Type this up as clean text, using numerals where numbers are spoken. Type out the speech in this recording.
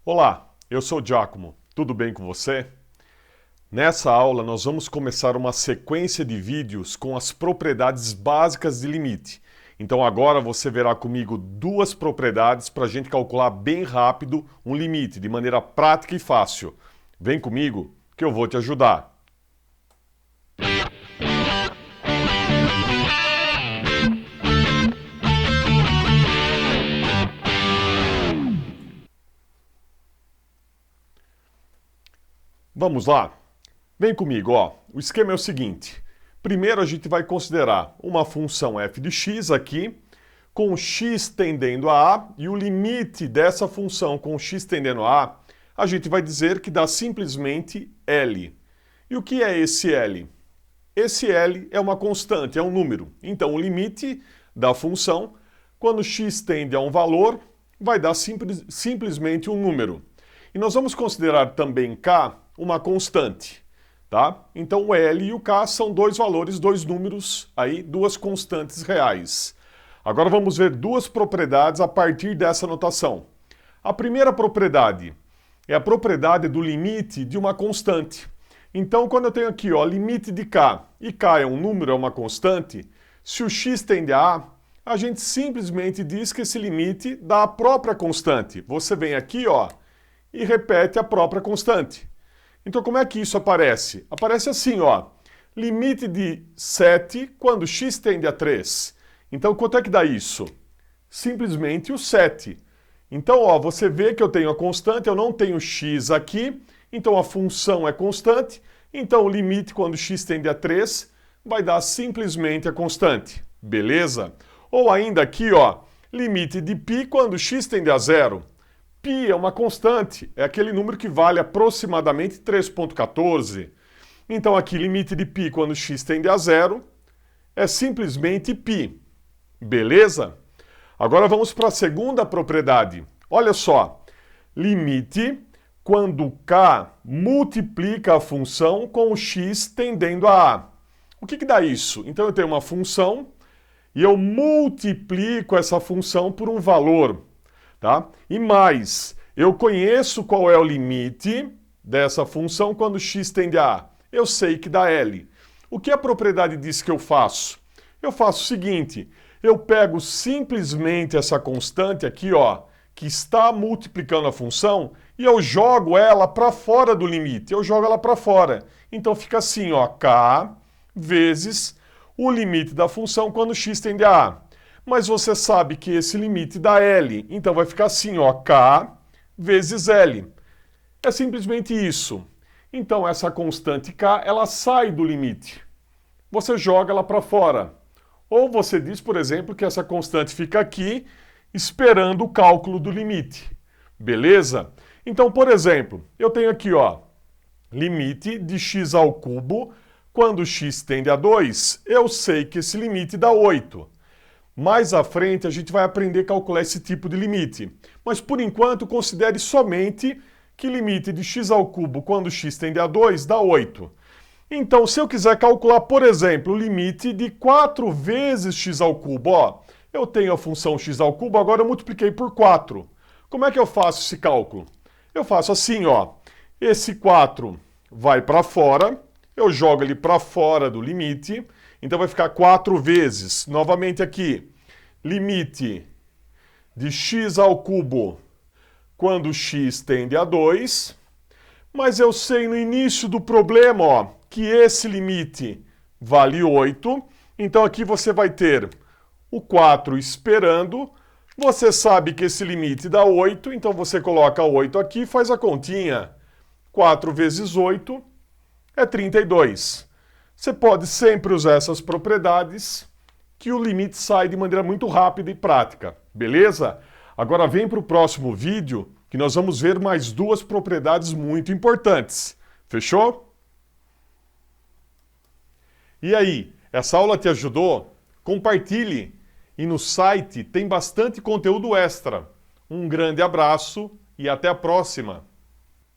Olá, eu sou o Giacomo, tudo bem com você? Nessa aula nós vamos começar uma sequência de vídeos com as propriedades básicas de limite. Então agora você verá comigo duas propriedades para a gente calcular bem rápido um limite, de maneira prática e fácil. Vem comigo que eu vou te ajudar. Vamos lá? Vem comigo, ó. O esquema é o seguinte. Primeiro a gente vai considerar uma função f de x aqui, com x tendendo a a, e o limite dessa função com x tendendo a gente vai dizer que dá simplesmente L. E o que é esse L? Esse L é uma constante, é um número. Então o limite da função, quando x tende a um valor, vai dar simplesmente um número. E nós vamos considerar também k uma constante, tá? Então o L e o K são dois valores, dois números, aí duas constantes reais. Agora vamos ver duas propriedades a partir dessa notação. A primeira propriedade é a propriedade do limite de uma constante. Então quando eu tenho aqui, ó, limite de K, e K é um número, é uma constante, se o x tende a gente simplesmente diz que esse limite dá a própria constante. Você vem aqui, ó, e repete a própria constante. Então como é que isso aparece? Aparece assim, ó, limite de 7 quando x tende a 3. Então quanto é que dá isso? Simplesmente o 7. Então, ó, você vê que eu tenho a constante, eu não tenho x aqui, então a função é constante, então o limite quando x tende a 3 vai dar simplesmente a constante, beleza? Ou ainda aqui, ó, limite de π quando x tende a 0. Π é uma constante, é aquele número que vale aproximadamente 3,14. Então aqui, limite de π quando x tende a 0 é simplesmente π. Beleza? Agora vamos para a segunda propriedade. Olha só, limite quando k multiplica a função com o x tendendo a a. O que dá isso? Então eu tenho uma função e eu multiplico essa função por um valor. Tá? E mais, eu conheço qual é o limite dessa função quando x tende a a. Eu sei que dá L. O que a propriedade diz que eu faço? Eu faço o seguinte, eu pego simplesmente essa constante aqui, ó, que está multiplicando a função, e eu jogo ela para fora do limite. Eu jogo ela para fora. Então fica assim, ó, k vezes o limite da função quando x tende a a. Mas você sabe que esse limite dá L, então vai ficar assim, ó, K vezes L. É simplesmente isso. Então essa constante K, ela sai do limite. Você joga ela para fora. Ou você diz, por exemplo, que essa constante fica aqui, esperando o cálculo do limite. Beleza? Então, por exemplo, eu tenho aqui, ó, limite de x ao cubo, quando x tende a 2, eu sei que esse limite dá 8. Mais à frente a gente vai aprender a calcular esse tipo de limite. Mas por enquanto considere somente que limite de x ao cubo quando x tende a 2 dá 8. Então se eu quiser calcular, por exemplo, o limite de 4 vezes x ao cubo, ó, eu tenho a função x ao cubo, agora eu multipliquei por 4. Como é que eu faço esse cálculo? Eu faço assim, ó, esse 4 vai para fora, eu jogo ele para fora do limite, então vai ficar 4 vezes, novamente aqui, limite de x ao cubo quando x tende a 2, mas eu sei no início do problema, ó, que esse limite vale 8, então aqui você vai ter o 4 esperando, você sabe que esse limite dá 8, então você coloca 8 aqui e faz a continha. 4 vezes 8 é 32. Você pode sempre usar essas propriedades que o limite sai de maneira muito rápida e prática, beleza? Agora vem para o próximo vídeo que nós vamos ver mais duas propriedades muito importantes. Fechou? E aí, essa aula te ajudou? Compartilhe! E no site tem bastante conteúdo extra. Um grande abraço e até a próxima!